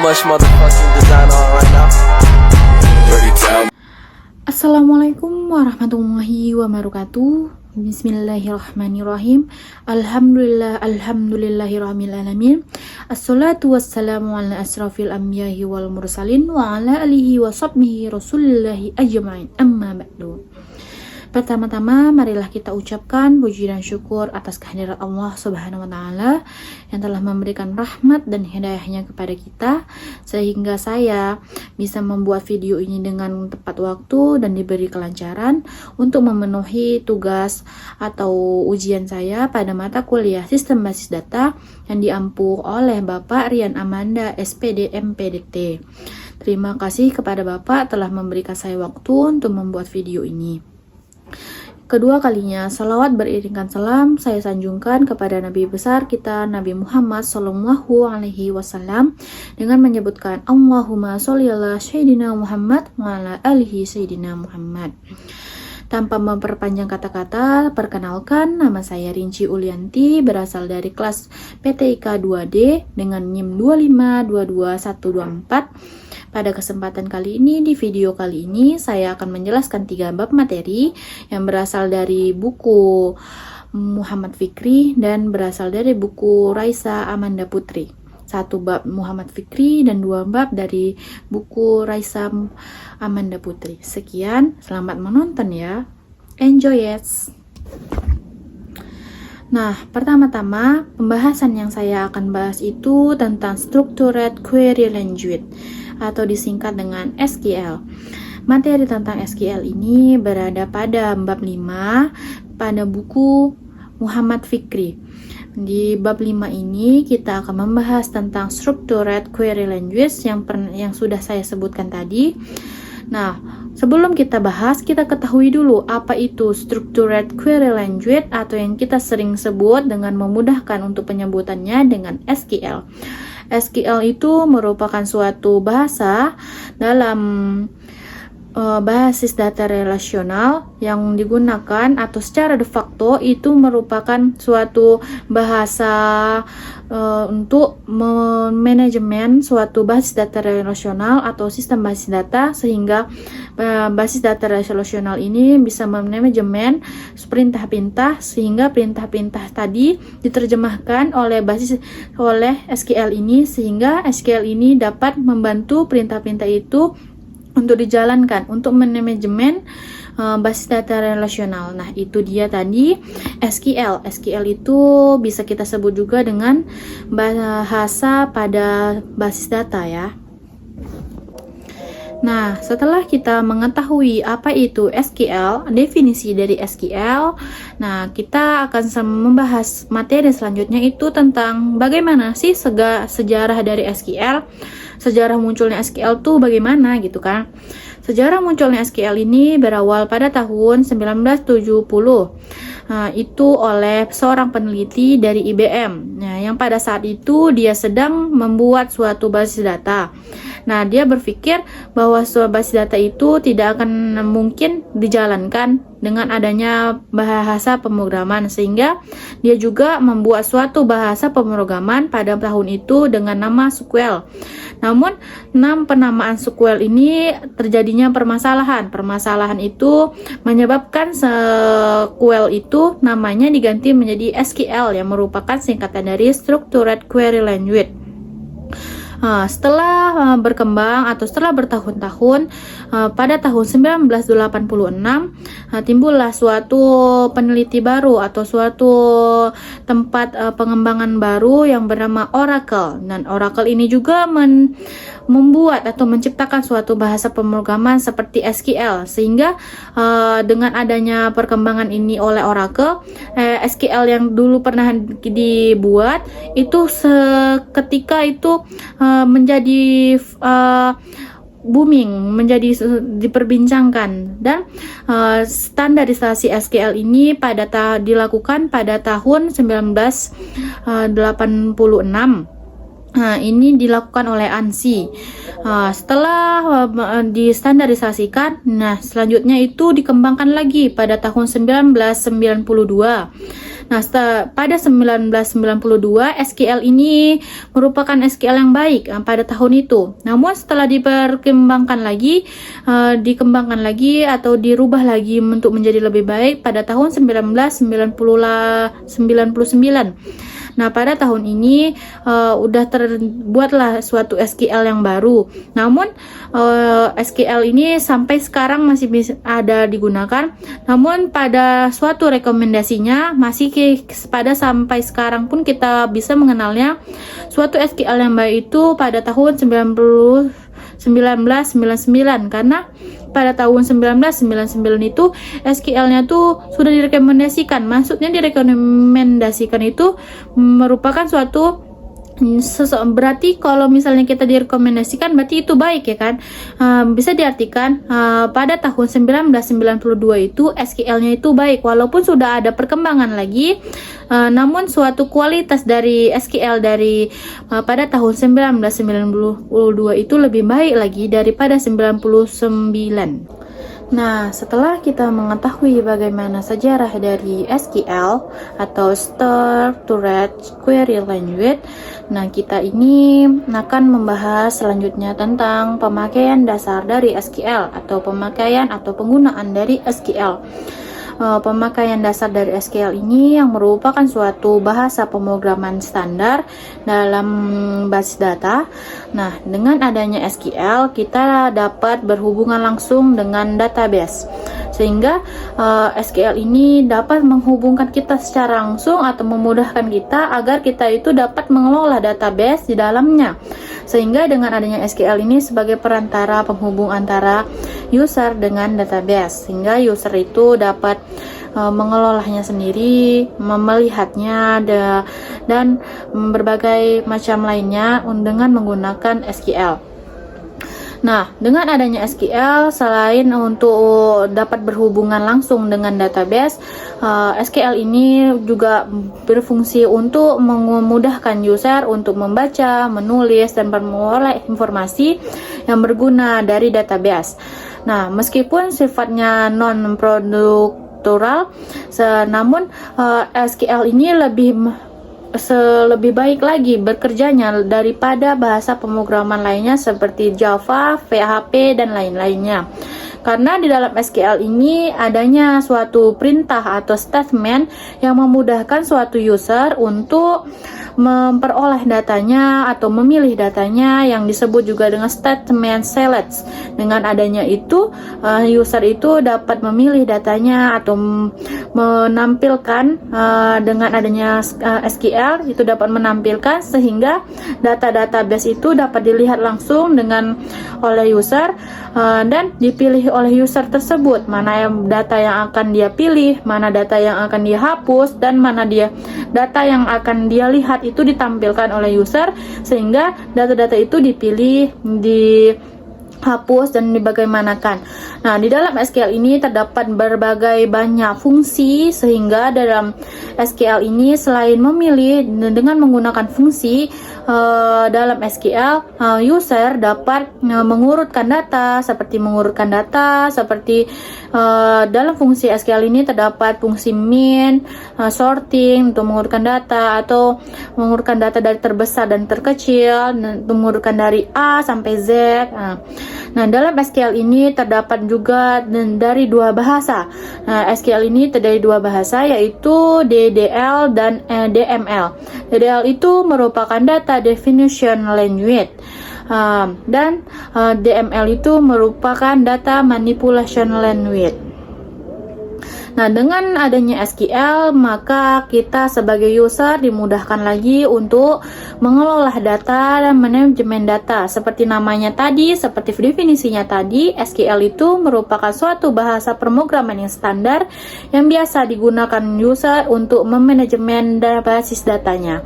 much motherfucking design on right now. Ready down. Assalamualaikum warahmatullahi wabarakatuh. Bismillahirrahmanirrahim. Alhamdulillahirabbil alamin. Assalatu wassalamu ala asrafil anbiya'i wal mursalin wa ala alihi wa sahbihi rasulillahi ajma'in. Amma ba'du. Pertama-tama marilah kita ucapkan puji dan syukur atas kehadiran Allah Subhanahu wa taala yang telah memberikan rahmat dan hidayahnya kepada kita sehingga saya bisa membuat video ini dengan tepat waktu dan diberi kelancaran untuk memenuhi tugas atau ujian saya pada mata kuliah Sistem Basis Data yang diampu oleh Bapak Rian Amanda SPD MPDT. Terima kasih kepada Bapak telah memberikan saya waktu untuk membuat video ini. Kedua kalinya, salawat beriringkan salam saya sanjungkan kepada Nabi besar kita Nabi Muhammad Sallallahu Alaihi Wasallam dengan menyebutkan Allahumma sholli ala Sayyidina Muhammad wa ala alihi Sayyidina Muhammad. Tanpa memperpanjang kata-kata, perkenalkan nama saya Rinci Ulianti, berasal dari kelas PTIK 2D dengan NIM 2522124. Pada kesempatan kali ini, di video kali ini, saya akan menjelaskan 3 bab materi yang berasal dari buku Muhammad Fikri dan berasal dari buku Raisa Amanda Putri. 1 bab Muhammad Fikri dan 2 bab dari buku Raisa Amanda Putri. Sekian, selamat menonton ya. Enjoy it. Nah, pertama-tama pembahasan yang saya akan bahas itu tentang Structured Query Language atau disingkat dengan SQL. Materi tentang SQL ini berada pada bab 5 pada buku Muhammad Fikri. Di bab 5 ini kita akan membahas tentang Structured Query Language yang sudah saya sebutkan tadi. Nah, sebelum kita bahas, kita ketahui dulu apa itu Structured Query Language atau yang kita sering sebut dengan memudahkan untuk penyebutannya dengan SQL. SQL itu merupakan suatu bahasa dalam basis data relasional yang digunakan atau secara de facto itu merupakan suatu bahasa untuk manajemen suatu basis data relasional atau sistem basis data sehingga basis data relasional ini bisa manajemen perintah-perintah sehingga perintah-perintah tadi diterjemahkan oleh SQL ini sehingga SQL ini dapat membantu perintah-perintah itu untuk dijalankan untuk manajemen basis data relasional. Nah, itu dia tadi SQL. SQL itu bisa kita sebut juga dengan bahasa pada basis data ya. Nah, setelah kita mengetahui apa itu SQL, definisi dari SQL, nah kita akan membahas materi selanjutnya itu tentang bagaimana sih sejarah dari SQL, sejarah munculnya SQL tuh bagaimana gitu kan. Sejarah munculnya SQL ini berawal pada tahun 1970. Itu oleh seorang peneliti dari IBM. Nah, yang pada saat itu dia sedang membuat suatu basis data. Nah, dia berpikir bahwa suatu basis data itu tidak akan mungkin dijalankan dengan adanya bahasa pemrograman sehingga dia juga membuat suatu bahasa pemrograman pada tahun itu dengan nama SQL. Namun, penamaan SQL ini terjadinya permasalahan. Permasalahan itu menyebabkan SQL itu namanya diganti menjadi SQL yang merupakan singkatan dari Structured Query Language. Setelah berkembang atau setelah bertahun-tahun, pada tahun 1986 timbullah suatu peneliti baru atau suatu tempat pengembangan baru yang bernama Oracle. Dan Oracle ini juga membuat atau menciptakan suatu bahasa pemrograman seperti SQL sehingga dengan adanya perkembangan ini oleh Oracle, SQL yang dulu pernah dibuat itu seketika itu menjadi booming, menjadi diperbincangkan dan standarisasi SQL ini dilakukan pada tahun 1986. Ini dilakukan oleh ANSI. Setelah distandarisasikan, selanjutnya itu dikembangkan lagi pada tahun 1992. Nah, pada 1992 SQL ini merupakan SQL yang baik pada tahun itu. Namun setelah dikembangkan lagi atau dirubah lagi untuk menjadi lebih baik pada tahun 1999. Nah, pada tahun ini udah terbuatlah suatu SQL yang baru. Namun SQL ini sampai sekarang masih bisa ada digunakan. Namun pada suatu rekomendasinya masih pada sampai sekarang pun kita bisa mengenalnya suatu SQL yang baik itu pada tahun 1999, karena pada tahun 1999 itu SQL-nya tuh sudah direkomendasikan. Maksudnya direkomendasikan itu merupakan suatu berarti kalau misalnya kita direkomendasikan berarti itu baik ya kan. Bisa diartikan pada tahun 1992 itu SQL-nya itu baik walaupun sudah ada perkembangan lagi, namun suatu kualitas dari SQL dari pada tahun 1992 itu lebih baik lagi daripada 99. Nah, setelah kita mengetahui bagaimana sejarah dari SQL atau Structured Query Language, nah kita ini akan membahas selanjutnya tentang pemakaian dasar dari SQL atau pemakaian atau penggunaan dari SQL. Pemakaian dasar dari SQL ini yang merupakan suatu bahasa pemrograman standar dalam basis data. Nah, dengan adanya SQL kita dapat berhubungan langsung dengan database, sehingga SQL ini dapat menghubungkan kita secara langsung atau memudahkan kita agar kita itu dapat mengelola database di dalamnya. Sehingga dengan adanya SQL ini sebagai perantara penghubung antara user dengan database, sehingga user itu dapat mengelolanya sendiri, melihatnya dan berbagai macam lainnya dengan menggunakan SQL. Nah, dengan adanya SQL, selain untuk dapat berhubungan langsung dengan database, SQL ini juga berfungsi untuk memudahkan user untuk membaca, menulis, dan memperoleh informasi yang berguna dari database. Nah, meskipun sifatnya non-struktural, namun SQL ini lebih baik lagi bekerjanya daripada bahasa pemrograman lainnya seperti Java, PHP, dan lain-lainnya. Karena di dalam SQL ini adanya suatu perintah atau statement yang memudahkan suatu user untuk memperoleh datanya atau memilih datanya, yang disebut juga dengan statement select. Dengan adanya itu, user itu dapat memilih datanya atau menampilkan dengan adanya SQL itu dapat menampilkan, sehingga data-database itu dapat dilihat langsung oleh user dan dipilih oleh user tersebut mana data yang akan dia pilih, mana data yang akan dia hapus, dan mana data yang akan dia lihat itu ditampilkan oleh user, sehingga data-data itu dipilih, dihapus, dan dibagaimanakan. Nah, di dalam SQL ini terdapat berbagai banyak fungsi, sehingga dalam SQL ini selain memilih dengan menggunakan fungsi dalam SQL, user dapat mengurutkan data seperti dalam fungsi SQL ini terdapat fungsi min, sorting untuk mengurutkan data atau mengurutkan data dari terbesar dan terkecil, mengurutkan dari A sampai Z. Nah, dalam SQL ini terdapat juga dari dua bahasa. SQL ini terdiri dua bahasa, yaitu DDL dan DML. DDL itu merupakan Data Definition Language, dan DML itu merupakan Data Manipulation Language. Nah, dengan adanya SQL, maka kita sebagai user dimudahkan lagi untuk mengelola data dan manajemen data. Seperti namanya tadi, seperti definisinya tadi, SQL itu merupakan suatu bahasa pemrograman yang standar yang biasa digunakan user untuk memanajemen basis datanya.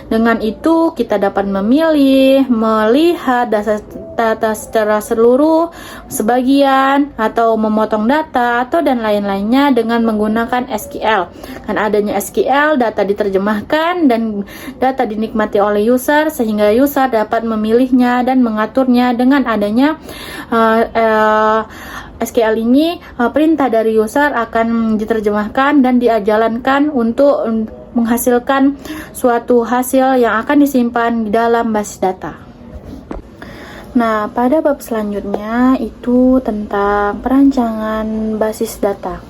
Dengan itu, kita dapat memilih, melihat data secara seluruh, sebagian, atau memotong data, atau dan lain-lainnya dengan menggunakan SQL. Kan adanya SQL, data diterjemahkan dan data dinikmati oleh user, sehingga user dapat memilihnya dan mengaturnya dengan adanya SQL ini perintah dari user akan diterjemahkan dan dijalankan untuk menghasilkan suatu hasil yang akan disimpan di dalam basis data. Nah, pada bab selanjutnya itu tentang perancangan basis data.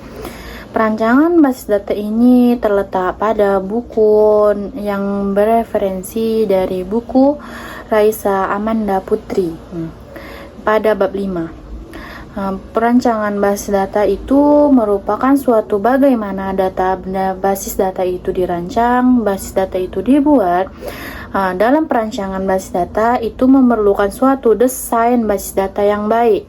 Perancangan basis data ini terletak pada buku yang bereferensi dari buku Raisa Amanda Putri pada bab 5. Perancangan basis data itu merupakan suatu bagaimana basis data itu dirancang, basis data itu dibuat. Dalam perancangan basis data itu memerlukan suatu desain basis data yang baik.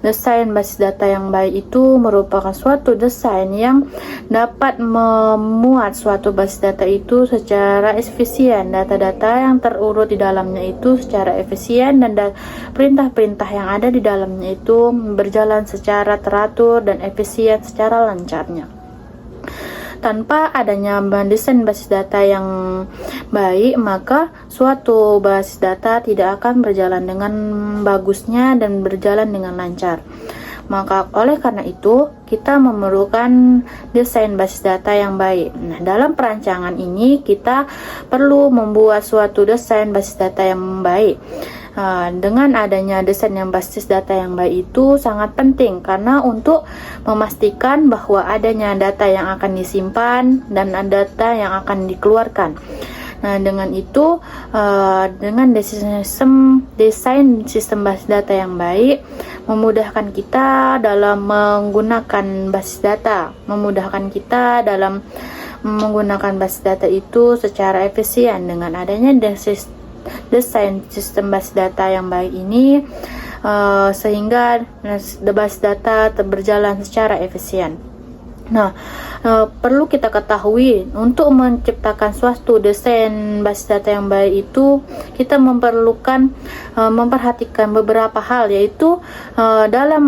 Desain basis data yang baik itu merupakan suatu desain yang dapat memuat suatu basis data itu secara efisien. Data-data yang terurut di dalamnya itu secara efisien dan perintah-perintah yang ada di dalamnya itu berjalan secara teratur dan efisien secara lancarnya. Tanpa adanya desain basis data yang baik, maka suatu basis data tidak akan berjalan dengan bagusnya dan berjalan dengan lancar. Maka oleh karena itu, kita memerlukan desain basis data yang baik. Nah, dalam perancangan ini kita perlu membuat suatu desain basis data yang baik. Dengan adanya desain yang basis data yang baik itu sangat penting karena untuk memastikan bahwa adanya data yang akan disimpan dan data yang akan dikeluarkan. Nah, dengan itu, dengan desain sistem basis data yang baik memudahkan kita dalam menggunakan basis data, memudahkan kita dalam menggunakan basis data itu secara efisien. Dengan adanya desain sistem basis data yang baik ini sehingga basis data berjalan secara efisien. Nah, perlu kita ketahui untuk menciptakan suatu desain basis data yang baik itu kita memerlukan memperhatikan beberapa hal, yaitu dalam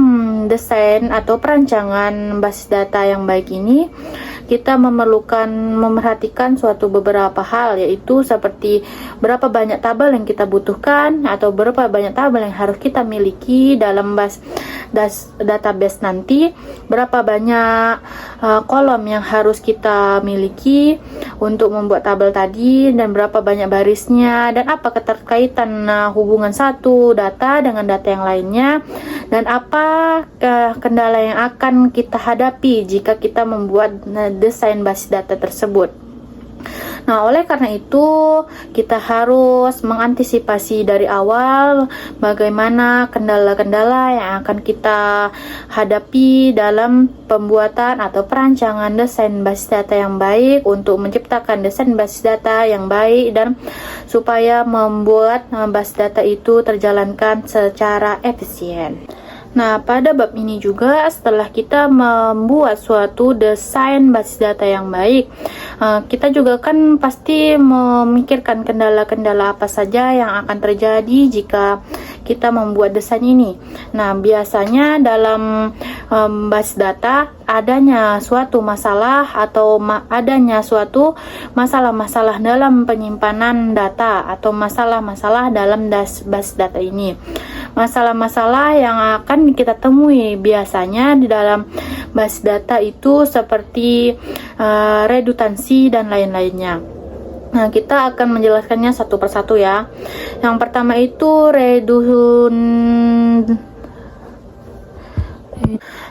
desain atau perancangan basis data yang baik ini kita memperhatikan suatu beberapa hal, yaitu seperti berapa banyak tabel yang kita butuhkan atau berapa banyak tabel yang harus kita miliki dalam database nanti, berapa banyak kolom yang harus kita miliki untuk membuat tabel tadi, dan berapa banyak barisnya, dan apa keterkaitan hubungan satu data dengan data yang lainnya, dan apa kendala yang akan kita hadapi jika kita membuat desain basis data tersebut. Nah, oleh karena itu kita harus mengantisipasi dari awal bagaimana kendala-kendala yang akan kita hadapi dalam pembuatan atau perancangan desain basis data yang baik untuk menciptakan desain basis data yang baik dan supaya membuat basis data itu terjalankan secara efisien. Nah, pada bab ini juga setelah kita membuat suatu desain basis data yang baik, kita juga kan pasti memikirkan kendala-kendala apa saja yang akan terjadi jika kita membuat desain ini. Nah, biasanya dalam basis data adanya suatu masalah atau adanya suatu masalah-masalah dalam penyimpanan data atau masalah-masalah dalam basis data ini. Masalah-masalah yang akan kita temui biasanya di dalam basis data itu seperti redundansi dan lain-lainnya. Nah, kita akan menjelaskannya satu persatu ya. Yang pertama itu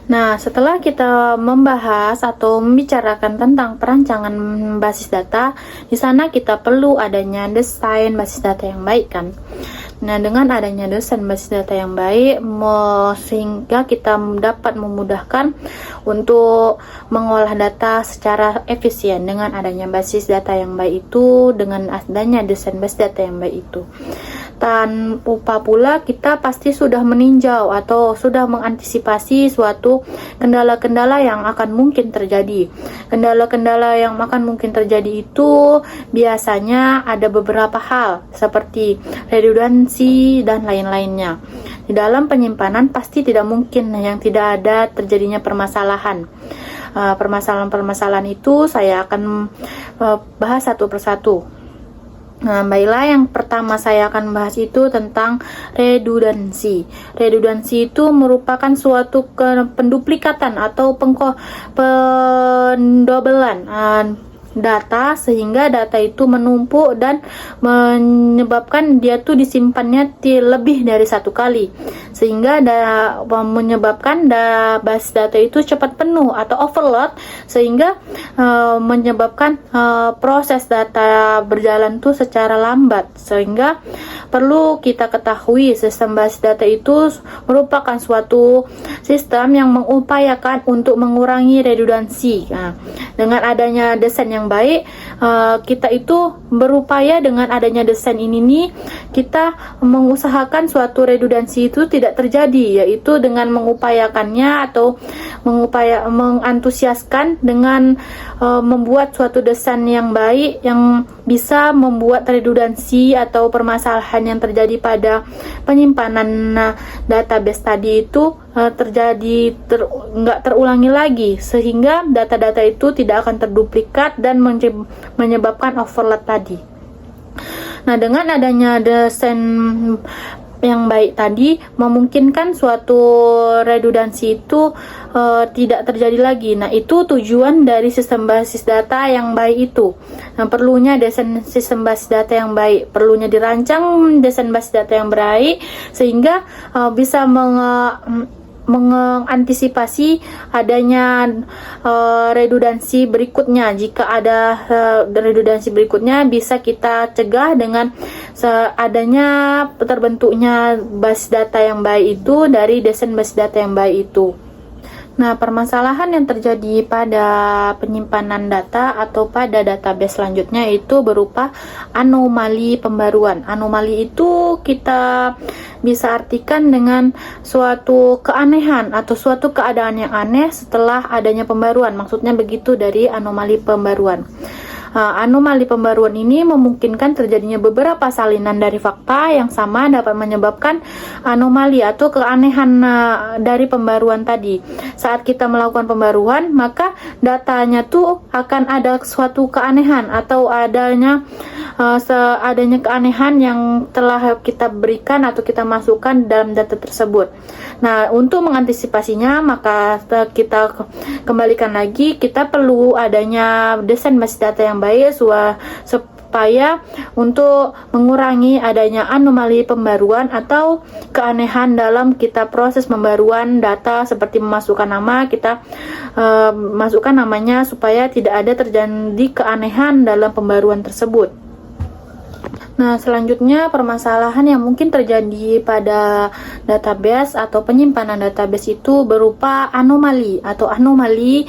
Nah, setelah kita membahas atau membicarakan tentang perancangan basis data, di sana kita perlu adanya desain basis data yang baik kan. Nah, dengan adanya desain basis data yang baik, sehingga kita dapat memudahkan untuk mengolah data secara efisien. Dengan adanya basis data yang baik itu, dengan adanya desain basis data yang baik itu, tanpa pula kita pasti sudah meninjau atau sudah mengantisipasi suatu kendala-kendala yang akan mungkin terjadi. Kendala-kendala yang akan mungkin terjadi itu biasanya ada beberapa hal seperti redundansi dan lain-lainnya. Di dalam penyimpanan pasti tidak mungkin yang tidak ada terjadinya permasalahan. Permasalahan-permasalahan itu saya akan bahas satu persatu. Nah, baiklah, yang pertama saya akan bahas itu tentang redundansi. Redundansi itu merupakan suatu penduplikatan atau pendobelan data, sehingga data itu menumpuk dan menyebabkan dia tuh disimpannya lebih dari satu kali, sehingga menyebabkan base data itu cepat penuh atau overload, sehingga menyebabkan proses data berjalan tuh secara lambat. Sehingga perlu kita ketahui sistem base data itu merupakan suatu sistem yang mengupayakan untuk mengurangi redundansi. Nah, dengan adanya desain yang baik, kita itu berupaya dengan adanya desain ini nih, kita mengusahakan suatu redundansi itu tidak terjadi, yaitu dengan mengupayakannya atau mengantusiaskan dengan membuat suatu desain yang baik yang bisa membuat redundansi atau permasalahan yang terjadi pada penyimpanan database tadi itu nggak terulangi lagi, sehingga data-data itu tidak akan terduplikat dan menyebabkan overload tadi. Nah, dengan adanya desain yang baik tadi memungkinkan suatu redundansi itu tidak terjadi lagi. Nah, itu tujuan dari sistem basis data yang baik itu. Nah, perlunya desain sistem basis data yang baik, perlunya dirancang desain basis data yang baik sehingga bisa mengantisipasi adanya redundansi berikutnya. Jika ada redundansi berikutnya, bisa kita cegah dengan adanya terbentuknya basis data yang baik itu dari desain basis data yang baik itu. Nah, permasalahan yang terjadi pada penyimpanan data atau pada database selanjutnya itu berupa anomali pembaruan. Anomali itu kita bisa artikan dengan suatu keanehan atau suatu keadaan yang aneh setelah adanya pembaruan. Maksudnya begitu dari anomali pembaruan. Anomali pembaruan ini memungkinkan terjadinya beberapa salinan dari fakta yang sama dapat menyebabkan anomali atau keanehan dari pembaruan tadi. Saat kita melakukan pembaruan, maka datanya tuh akan ada suatu keanehan atau adanya keanehan yang telah kita berikan atau kita masukkan dalam data tersebut. Nah, untuk mengantisipasinya, maka kita kembalikan lagi, kita perlu adanya desain basis data yang baik supaya untuk mengurangi adanya anomali pembaruan atau keanehan dalam kita proses pembaruan data, seperti memasukkan nama, kita masukkan namanya supaya tidak ada terjadi keanehan dalam pembaruan tersebut. Nah, selanjutnya permasalahan yang mungkin terjadi pada database atau penyimpanan database itu berupa anomali atau anomali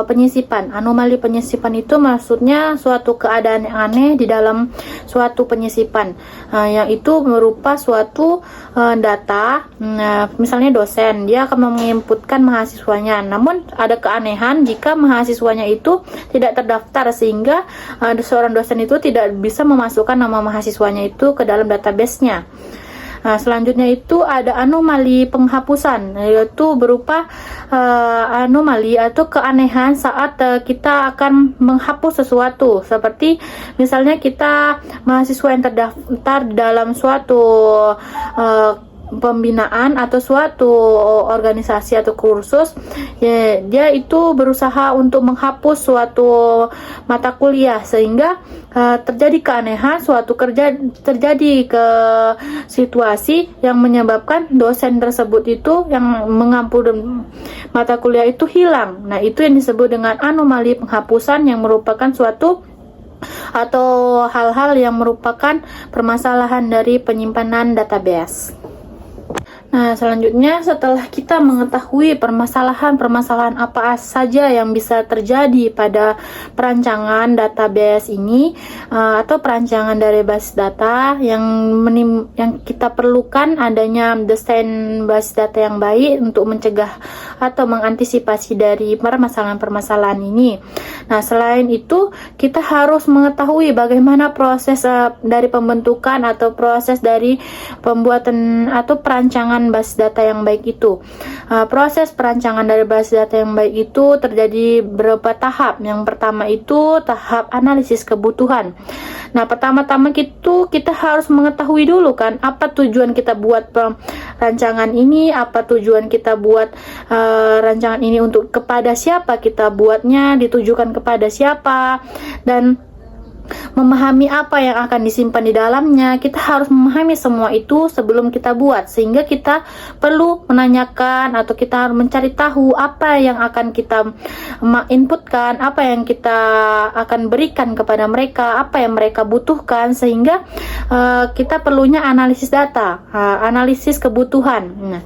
penyisipan. Anomali penyisipan itu maksudnya suatu keadaan yang aneh di dalam suatu penyisipan, yang itu berupa suatu data. Nah, misalnya dosen, dia akan menginputkan mahasiswanya, namun ada keanehan jika mahasiswanya itu tidak terdaftar, sehingga seorang dosen itu tidak bisa memasukkan nama mahasiswanya itu ke dalam database-nya. Nah, selanjutnya itu ada anomali penghapusan, yaitu berupa anomali atau keanehan saat kita akan menghapus sesuatu, seperti misalnya kita mahasiswa yang terdaftar dalam suatu pembinaan atau suatu organisasi atau kursus, ya, dia itu berusaha untuk menghapus suatu mata kuliah, sehingga terjadi keanehan, terjadi ke situasi yang menyebabkan dosen tersebut itu yang mengampu mata kuliah itu hilang. Nah, itu yang disebut dengan anomali penghapusan, yang merupakan suatu atau hal-hal yang merupakan permasalahan dari penyimpanan database. Nah, selanjutnya setelah kita mengetahui permasalahan-permasalahan apa saja yang bisa terjadi pada perancangan database ini atau perancangan dari basis data, yang kita perlukan adanya desain basis data yang baik untuk mencegah atau mengantisipasi dari permasalahan-permasalahan ini. Nah, selain itu kita harus mengetahui bagaimana proses dari pembentukan atau proses dari pembuatan atau perancangan basis data yang baik itu. Proses perancangan dari basis data yang baik itu terjadi beberapa tahap. Yang pertama itu tahap analisis kebutuhan. Nah, pertama-tama kita harus mengetahui dulu kan apa tujuan kita buat rancangan ini, apa tujuan kita buat rancangan ini, untuk kepada siapa kita buatnya, ditujukan kepada siapa, dan memahami apa yang akan disimpan di dalamnya. Kita harus memahami semua itu sebelum kita buat, sehingga kita perlu menanyakan atau kita harus mencari tahu apa yang akan kita inputkan, apa yang kita akan berikan kepada mereka, apa yang mereka butuhkan, sehingga kita perlunya analisis data, analisis kebutuhan. Nah,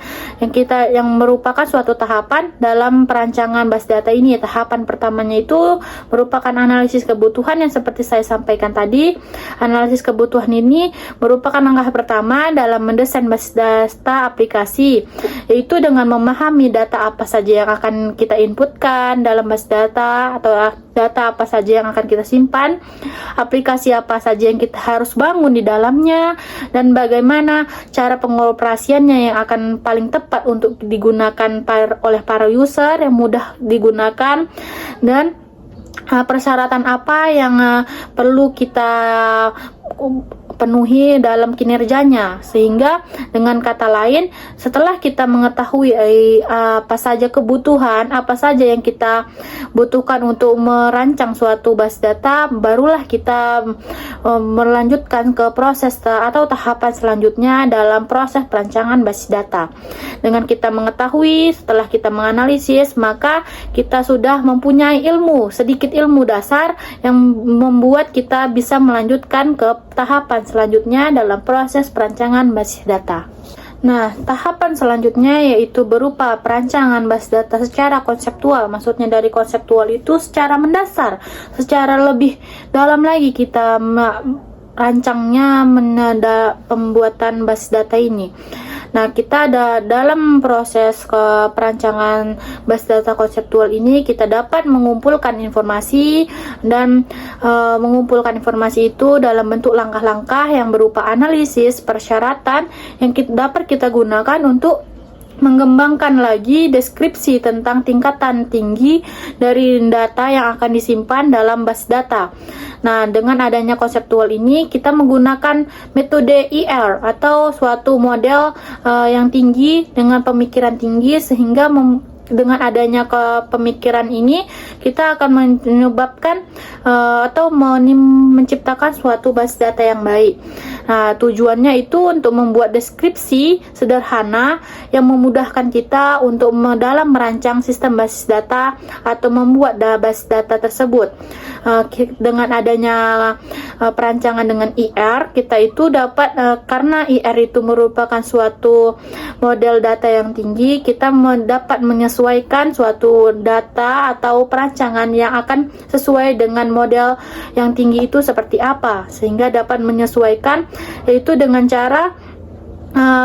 yang merupakan suatu tahapan dalam perancangan basis data ini. Tahapan pertamanya itu merupakan analisis kebutuhan yang seperti saya sampaikan tadi. Analisis kebutuhan ini merupakan langkah pertama dalam mendesain basis data aplikasi, yaitu dengan memahami data apa saja yang akan kita inputkan dalam basis data, atau data apa saja yang akan kita simpan, aplikasi apa saja yang kita harus bangun di dalamnya, dan bagaimana cara pengoperasiannya yang akan paling tepat untuk digunakan oleh para user, yang mudah digunakan, dan persyaratan apa yang perlu kita penuhi dalam kinerjanya. Sehingga dengan kata lain, setelah kita mengetahui apa saja kebutuhan, apa saja yang kita butuhkan untuk merancang suatu basis data, barulah kita melanjutkan ke proses atau tahapan selanjutnya dalam proses perancangan basis data. Dengan kita mengetahui, setelah kita menganalisis, maka kita sudah mempunyai sedikit ilmu dasar yang membuat kita bisa melanjutkan ke tahapan selanjutnya dalam proses perancangan basis data. Nah, tahapan selanjutnya yaitu berupa perancangan basis data secara konseptual. Maksudnya dari konseptual itu secara mendasar, secara lebih dalam lagi kita rancangnya pembuatan basis data ini. Nah, kita ada dalam proses perancangan basis data konseptual ini, kita dapat mengumpulkan informasi, dan mengumpulkan informasi itu dalam bentuk langkah-langkah yang berupa analisis, persyaratan yang dapat kita gunakan untuk mengembangkan lagi deskripsi tentang tingkatan tinggi dari data yang akan disimpan dalam basis data. Nah, dengan adanya konseptual ini, kita menggunakan metode IR atau suatu model yang tinggi dengan pemikiran tinggi, sehingga dengan adanya pemikiran ini kita akan menyebabkan atau menciptakan suatu basis data yang baik. Nah, tujuannya itu untuk membuat deskripsi sederhana yang memudahkan kita untuk dalam merancang sistem basis data atau membuat basis data tersebut. Dengan adanya perancangan dengan IR, kita itu dapat karena IR itu merupakan suatu model data yang tinggi, kita dapat menyesuaikan suatu data atau perancangan yang akan sesuai dengan model yang tinggi itu seperti apa, sehingga dapat menyesuaikan, yaitu dengan cara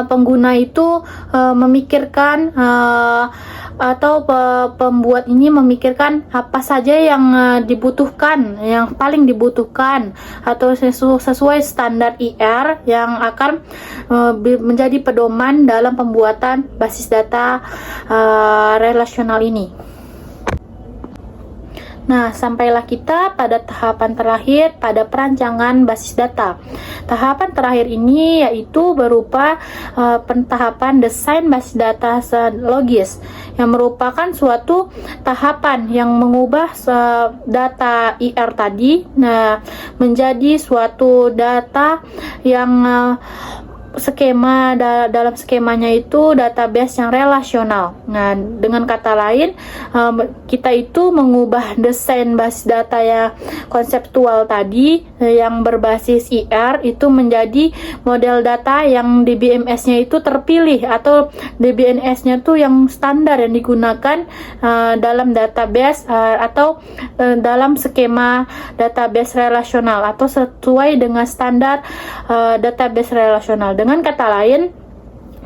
pengguna itu memikirkan atau pembuat ini memikirkan apa saja yang dibutuhkan, yang paling dibutuhkan, atau sesuai standar IR yang akan menjadi pedoman dalam pembuatan basis data relasional ini. Nah, sampailah kita pada tahapan terakhir pada perancangan basis data. Tahapan terakhir ini yaitu berupa tahapan desain basis data logis, yang merupakan suatu tahapan yang mengubah data IR tadi menjadi suatu data yang dalam skemanya itu database yang relasional. Nah, dengan kata lain, kita itu mengubah desain basis data yang konseptual tadi yang berbasis IR itu menjadi model data yang DBMS-nya itu terpilih, atau DBMS-nya itu yang standar yang digunakan dalam database atau dalam skema database relasional, atau sesuai dengan standar database relasional. Dengan kata lain,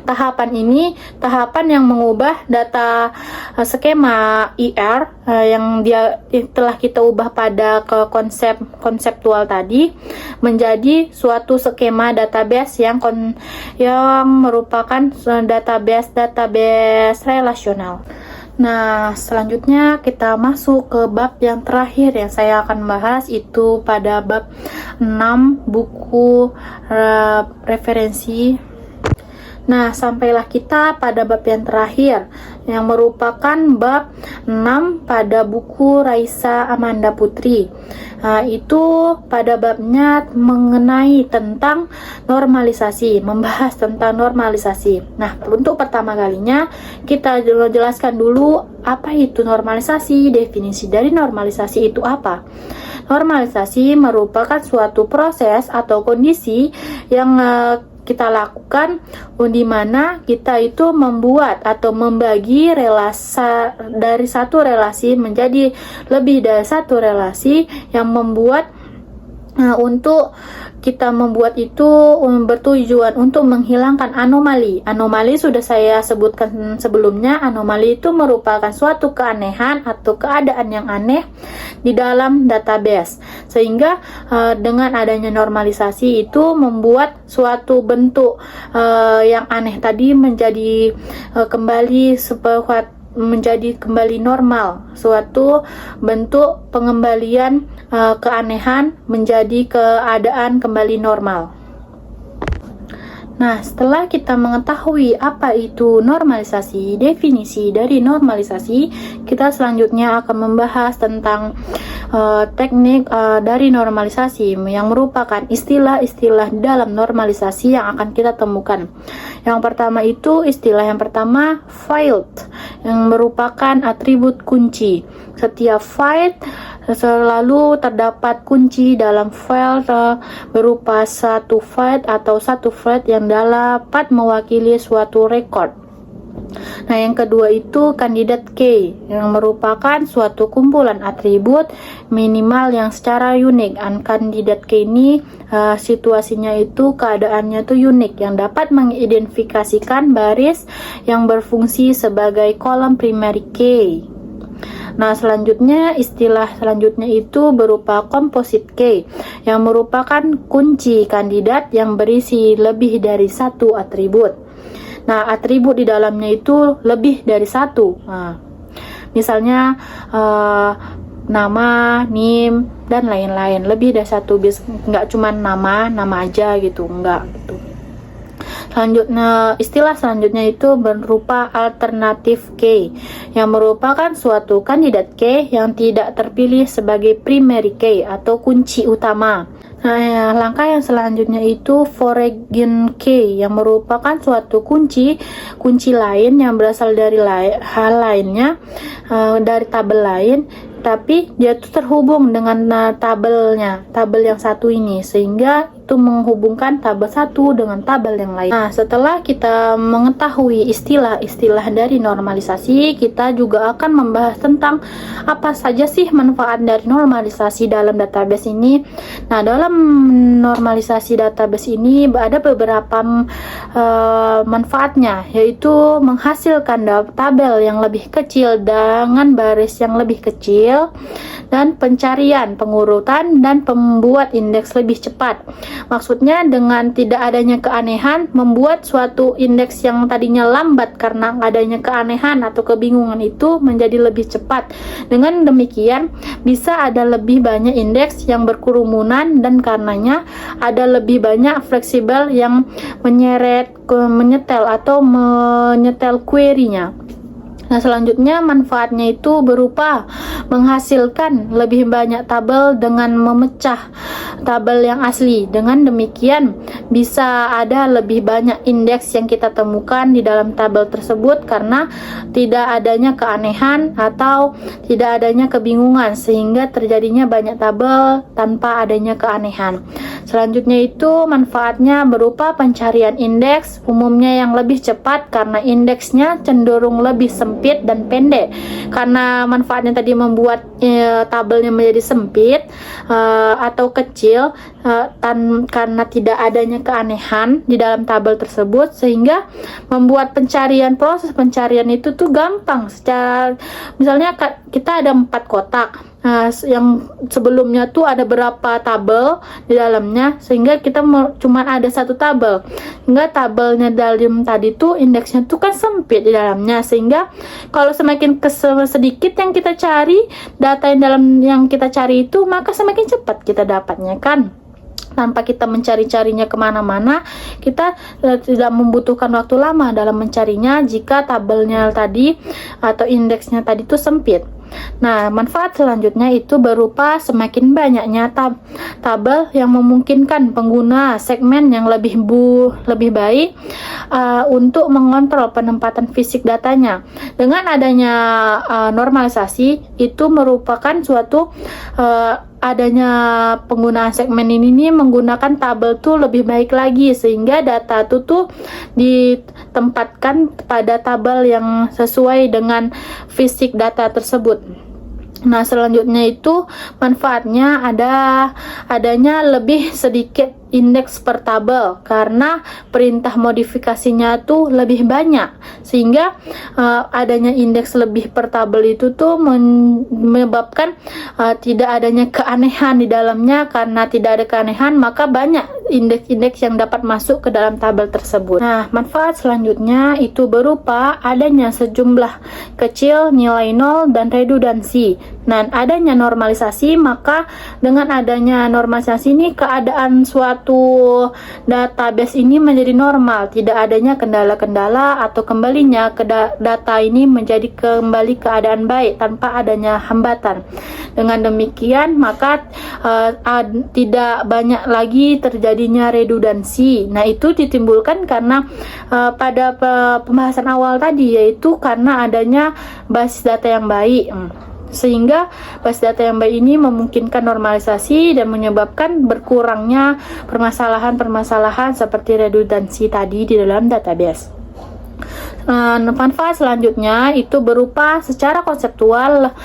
tahapan ini tahapan yang mengubah data skema IR yang telah kita ubah pada ke konseptual tadi menjadi suatu skema database yang merupakan database relasional. Nah, selanjutnya kita masuk ke bab yang terakhir yang saya akan bahas, itu pada bab 6 buku referensi. Nah, sampailah kita pada bab yang terakhir yang merupakan bab 6 pada buku Raisa Amanda Putri. Itu pada babnya mengenai tentang normalisasi, membahas tentang normalisasi. Nah, untuk pertama kalinya kita jelaskan dulu apa itu normalisasi, definisi dari normalisasi itu apa. Normalisasi merupakan suatu proses atau kondisi yang kita lakukan di mana kita itu membuat atau membagi relasi dari satu relasi menjadi lebih dari satu relasi yang membuat untuk kita membuat itu bertujuan untuk menghilangkan anomali. Anomali sudah saya sebutkan sebelumnya. Anomali itu merupakan suatu keanehan atau keadaan yang aneh di dalam database. Sehingga dengan adanya normalisasi itu membuat suatu bentuk yang aneh tadi menjadi kembali normal, suatu bentuk pengembalian keanehan menjadi keadaan kembali normal. Nah, setelah kita mengetahui apa itu normalisasi, definisi dari normalisasi, kita selanjutnya akan membahas tentang teknik dari normalisasi yang merupakan istilah-istilah dalam normalisasi yang akan kita temukan. Yang pertama itu istilah yang pertama field, yang merupakan atribut kunci. Setiap file selalu terdapat kunci dalam file berupa satu file atau satu file yang dapat mewakili suatu record. Nah, yang kedua itu candidate key, yang merupakan suatu kumpulan atribut minimal yang secara unik. Candidate key ini situasinya itu keadaannya itu unik, yang dapat mengidentifikasikan baris yang berfungsi sebagai kolom primary key. Nah, selanjutnya istilah selanjutnya itu berupa composite key, yang merupakan kunci kandidat yang berisi lebih dari satu atribut. Nah, atribut di dalamnya itu lebih dari satu. Nah, misalnya nama, NIM, dan lain-lain, lebih dari satu. Nggak cuma nama aja gitu, enggak gitu. Selanjutnya, istilah selanjutnya itu berupa alternative key, yang merupakan suatu kandidat key yang tidak terpilih sebagai primary key atau kunci utama. Nah, langkah yang selanjutnya itu foreign key, yang merupakan suatu kunci lain yang berasal dari hal lainnya, dari tabel lain, tapi dia itu terhubung dengan tabel yang satu ini, sehingga itu menghubungkan tabel satu dengan tabel yang lain. Nah, setelah kita mengetahui istilah-istilah dari normalisasi, kita juga akan membahas tentang apa saja sih manfaat dari normalisasi dalam database ini. Nah, dalam normalisasi database ini ada beberapa manfaatnya, yaitu menghasilkan tabel yang lebih kecil dengan baris yang lebih kecil, dan pencarian, pengurutan, dan membuat indeks lebih cepat. Maksudnya dengan tidak adanya keanehan, membuat suatu indeks yang tadinya lambat karena adanya keanehan atau kebingungan itu menjadi lebih cepat. Dengan demikian bisa ada lebih banyak indeks yang berkerumunan, dan karenanya ada lebih banyak fleksibel yang menyetel query-nya. Nah, selanjutnya manfaatnya itu berupa menghasilkan lebih banyak tabel dengan memecah tabel yang asli. Dengan demikian bisa ada lebih banyak indeks yang kita temukan di dalam tabel tersebut karena tidak adanya keanehan atau tidak adanya kebingungan, sehingga terjadinya banyak tabel tanpa adanya keanehan. Selanjutnya itu manfaatnya berupa pencarian indeks, umumnya yang lebih cepat karena indeksnya cenderung lebih sempit sempit dan pendek. Karena manfaatnya tadi membuat tabelnya menjadi sempit atau kecil, karena tidak adanya keanehan di dalam tabel tersebut, sehingga membuat proses pencarian itu tuh gampang. Misalnya kita ada 4 kotak. Yang sebelumnya tuh ada berapa tabel di dalamnya, sehingga kita cuma ada 1 tabel, hingga tabelnya dalam tadi tuh indeksnya tuh kan sempit di dalamnya, sehingga kalau semakin sedikit yang kita cari, data yang kita cari itu, maka semakin cepat kita dapatnya kan, tanpa kita mencari-carinya kemana-mana. Kita tidak membutuhkan waktu lama dalam mencarinya jika tabelnya tadi atau indeksnya tadi itu sempit. Nah, manfaat selanjutnya itu berupa semakin banyaknya tabel yang memungkinkan pengguna segmen yang lebih baik untuk mengontrol penempatan fisik datanya. Dengan adanya normalisasi, itu merupakan suatu adanya penggunaan segmen ini menggunakan tabel tuh lebih baik lagi, sehingga data tuh ditempatkan pada tabel yang sesuai dengan fisik data tersebut. Nah, selanjutnya itu manfaatnya adanya lebih sedikit indeks per tabel, karena perintah modifikasinya tuh lebih banyak, sehingga adanya indeks lebih per tabel itu tuh menyebabkan tidak adanya keanehan di dalamnya. Karena tidak ada keanehan, maka banyak indeks-indeks yang dapat masuk ke dalam tabel tersebut. Nah, manfaat selanjutnya itu berupa adanya sejumlah kecil nilai nol dan redundansi. Nah, adanya normalisasi, maka dengan adanya normalisasi ini keadaan suatu database ini menjadi normal, tidak adanya kendala-kendala atau kembalinya ke data ini menjadi kembali keadaan baik tanpa adanya hambatan. Dengan demikian, maka tidak banyak lagi terjadinya redundansi. Nah, itu ditimbulkan karena pada pembahasan awal tadi, yaitu karena adanya basis data yang baik. Sehingga basis data yang baik ini memungkinkan normalisasi dan menyebabkan berkurangnya permasalahan-permasalahan seperti redundansi tadi di dalam database. Manfaat selanjutnya itu berupa secara konseptual,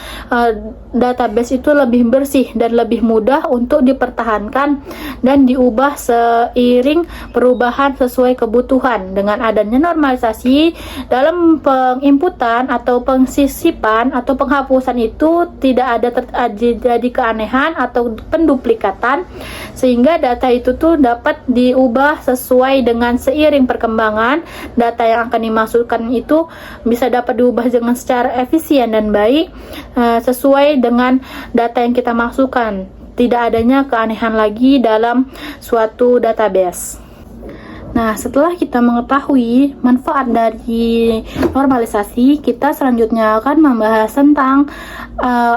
database itu lebih bersih dan lebih mudah untuk dipertahankan dan diubah seiring perubahan sesuai kebutuhan. Dengan adanya normalisasi dalam penginputan atau pengsisipan atau penghapusan itu tidak ada terjadi keanehan atau penduplikatan, sehingga data itu tuh dapat diubah sesuai dengan seiring perkembangan. Data yang akan dimasukkan itu bisa dapat diubah dengan secara efisien dan baik sesuai dengan data yang kita masukkan. Tidak adanya keanehan lagi dalam suatu database. Nah, setelah kita mengetahui manfaat dari normalisasi, kita selanjutnya akan membahas tentang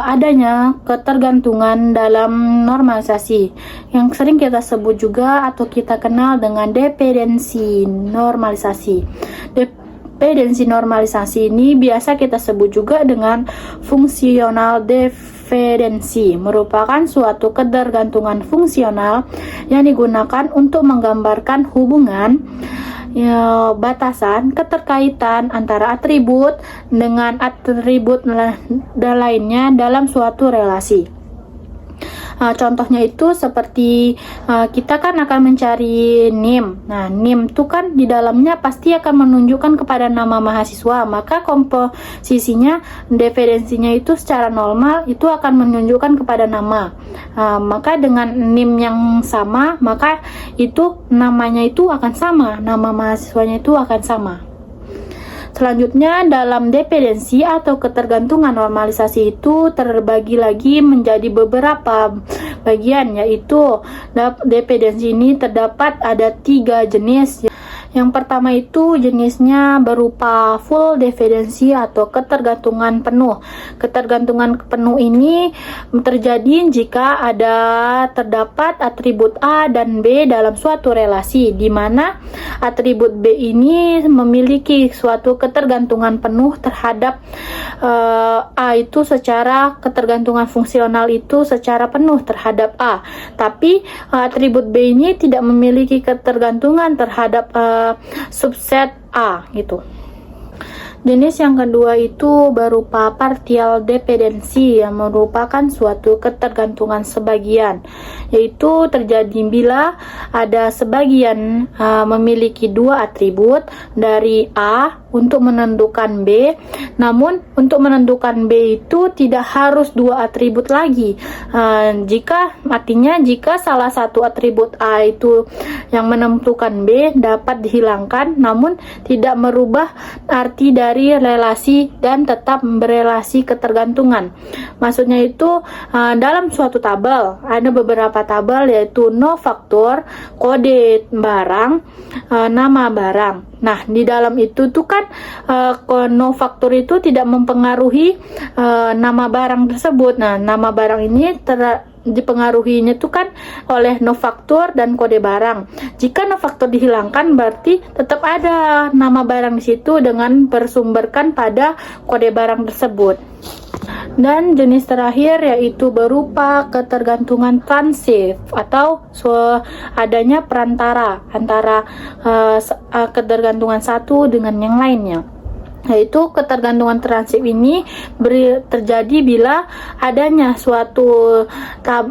adanya ketergantungan dalam normalisasi, yang sering kita sebut juga atau kita kenal dengan dependensi normalisasi. Dependensi normalisasi ini biasa kita sebut juga dengan fungsional dependensi, merupakan suatu ketergantungan fungsional yang digunakan untuk menggambarkan hubungan, batasan, keterkaitan antara atribut dengan atribut lainnya dalam suatu relasi. Contohnya itu seperti kita kan akan mencari NIM. Nah, NIM itu kan di dalamnya pasti akan menunjukkan kepada nama mahasiswa, maka komposisinya, dependensinya itu secara normal itu akan menunjukkan kepada nama. Maka dengan NIM yang sama, maka itu namanya itu akan sama, nama mahasiswanya itu akan sama. Selanjutnya, dalam dependensi atau ketergantungan normalisasi itu terbagi lagi menjadi beberapa bagian, yaitu dependensi ini terdapat ada 3 jenis. Yang pertama itu jenisnya berupa full dependency atau ketergantungan penuh. Ketergantungan penuh ini terjadi jika terdapat atribut A dan B dalam suatu relasi, di mana atribut B ini memiliki suatu ketergantungan penuh terhadap A itu secara ketergantungan fungsional itu secara penuh terhadap A. Tapi atribut B ini tidak memiliki ketergantungan terhadap subset A gitu. Jenis yang kedua itu berupa partial dependency yang merupakan suatu ketergantungan sebagian, yaitu terjadi bila ada sebagian memiliki dua atribut dari A untuk menentukan B, namun untuk menentukan B itu tidak harus dua atribut lagi. Jika salah satu atribut A itu yang menentukan B dapat dihilangkan, namun tidak merubah arti dari relasi dan tetap berelasi ketergantungan. Maksudnya itu dalam suatu tabel ada beberapa tabel, yaitu no faktor, kode barang, nama barang. Nah, di dalam itu tuh kan no faktor itu tidak mempengaruhi nama barang tersebut. Nah, nama barang ini dipengaruhinya itu kan oleh no faktor dan kode barang. Jika no faktor dihilangkan, berarti tetap ada nama barang di situ dengan bersumberkan pada kode barang tersebut. Dan jenis terakhir yaitu berupa ketergantungan transif atau adanya perantara antara ketergantungan satu dengan yang lainnya. Yaitu ketergantungan transif ini terjadi bila adanya suatu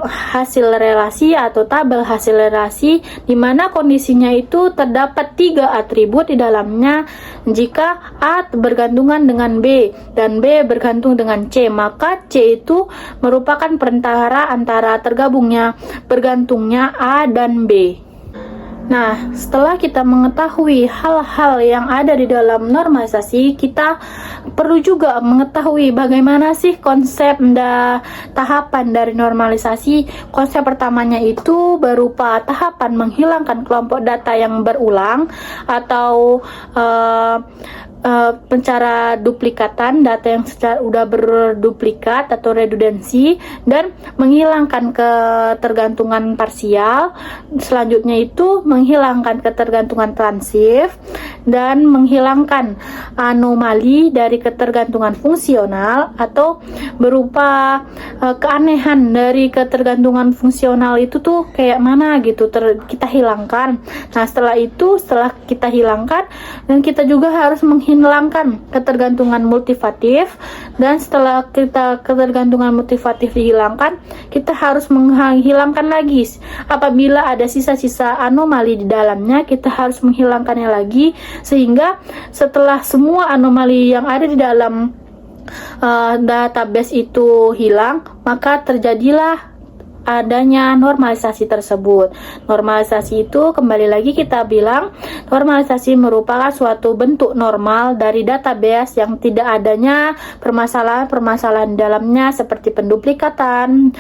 hasil relasi atau tabel hasil relasi di mana kondisinya itu terdapat 3 atribut di dalamnya. Jika A bergantungan dengan B dan B bergantung dengan C, maka C itu merupakan perantara antara bergantungnya A dan B. Nah, setelah kita mengetahui hal-hal yang ada di dalam normalisasi, kita perlu juga mengetahui bagaimana sih konsep dan tahapan dari normalisasi. Konsep pertamanya itu berupa tahapan menghilangkan kelompok data yang berulang atau pencara duplikatan data yang udah berduplikat atau redundansi, dan menghilangkan ketergantungan parsial. Selanjutnya itu menghilangkan ketergantungan transif dan menghilangkan anomali dari ketergantungan fungsional atau berupa keanehan dari ketergantungan fungsional itu tuh kayak mana gitu kita hilangkan. Nah, setelah kita hilangkan, dan kita juga harus menghilangkan ketergantungan multivatif, dan setelah ketergantungan multivatif dihilangkan, kita harus menghilangkan lagi apabila ada sisa-sisa anomali di dalamnya, kita harus menghilangkannya lagi, sehingga setelah semua anomali yang ada di dalam database itu hilang, maka terjadilah adanya normalisasi tersebut. Normalisasi itu kembali lagi kita bilang, normalisasi merupakan suatu bentuk normal dari database yang tidak adanya permasalahan-permasalahan dalamnya seperti penduplikatan,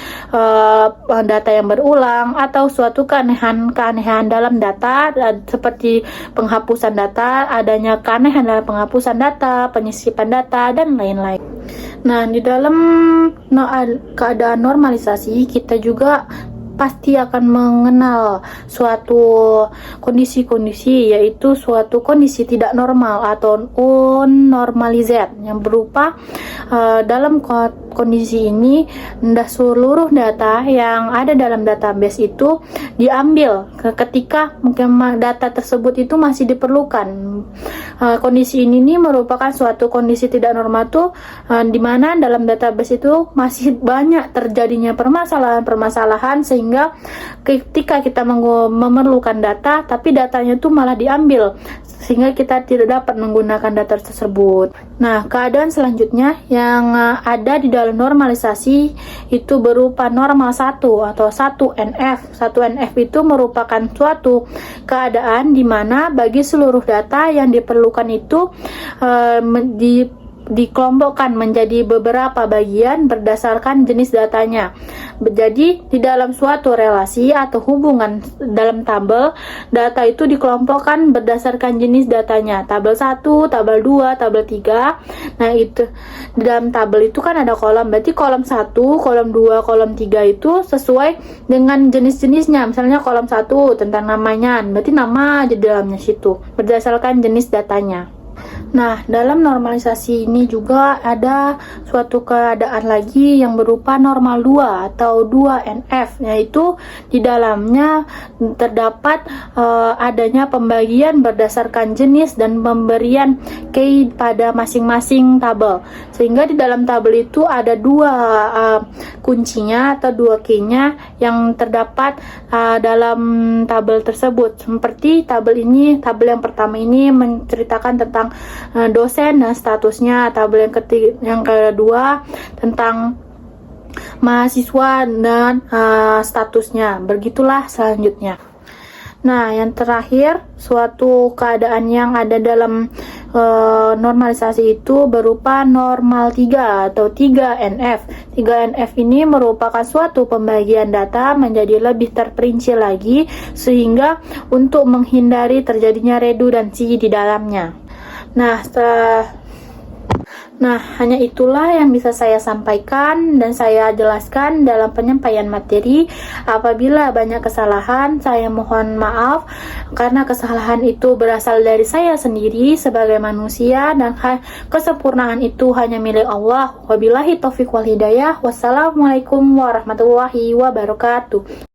data yang berulang, atau suatu keanehan dalam data seperti penghapusan data, adanya keanehan dalam penghapusan data, penyisipan data, dan lain-lain. Nah, di dalam keadaan normalisasi kita juga pasti akan mengenal suatu kondisi-kondisi, yaitu suatu kondisi tidak normal atau unnormalized, yang berupa dalam kondisi ini seluruh data yang ada dalam database itu diambil ketika mungkin data tersebut itu masih diperlukan. Kondisi ini merupakan suatu kondisi tidak normal tuh di mana dalam database itu masih banyak terjadinya permasalahan-permasalahan, sehingga ketika kita memerlukan data tapi datanya itu malah diambil, sehingga kita tidak dapat menggunakan data tersebut. Nah, keadaan selanjutnya yang ada di dalam normalisasi itu berupa normal 1 atau 1NF. 1NF itu merupakan suatu keadaan di mana bagi seluruh data yang diperlukan itu dikelompokkan menjadi beberapa bagian berdasarkan jenis datanya. Jadi di dalam suatu relasi atau hubungan dalam tabel, data itu dikelompokkan berdasarkan jenis datanya. Tabel 1, tabel 2, tabel 3. Nah, itu di dalam tabel itu kan ada kolom. Berarti kolom 1, kolom 2, kolom 3 itu sesuai dengan jenis-jenisnya. Misalnya kolom 1 tentang namanya, berarti nama aja di dalamnya situ berdasarkan jenis datanya. Nah, dalam normalisasi ini juga ada suatu keadaan lagi yang berupa normal 2 atau 2NF, yaitu di dalamnya terdapat adanya pembagian berdasarkan jenis dan pemberian key pada masing-masing tabel. Sehingga di dalam tabel itu ada dua kuncinya atau dua key-nya yang terdapat dalam tabel tersebut. Seperti tabel yang pertama ini menceritakan tentang dosen dan statusnya, tabel yang kedua tentang mahasiswa dan statusnya. Begitulah selanjutnya. Nah, yang terakhir, suatu keadaan yang ada dalam normalisasi itu berupa normal 3 atau 3NF. 3NF ini merupakan suatu pembagian data menjadi lebih terperinci lagi, sehingga untuk menghindari terjadinya redundansi di dalamnya. Nah, hanya itulah yang bisa saya sampaikan dan saya jelaskan dalam penyampaian materi. Apabila banyak kesalahan, saya mohon maaf karena kesalahan itu berasal dari saya sendiri sebagai manusia, dan kesempurnaan itu hanya milik Allah. Wabillahi taufiq wal hidayah. Wassalamualaikum warahmatullahi wabarakatuh.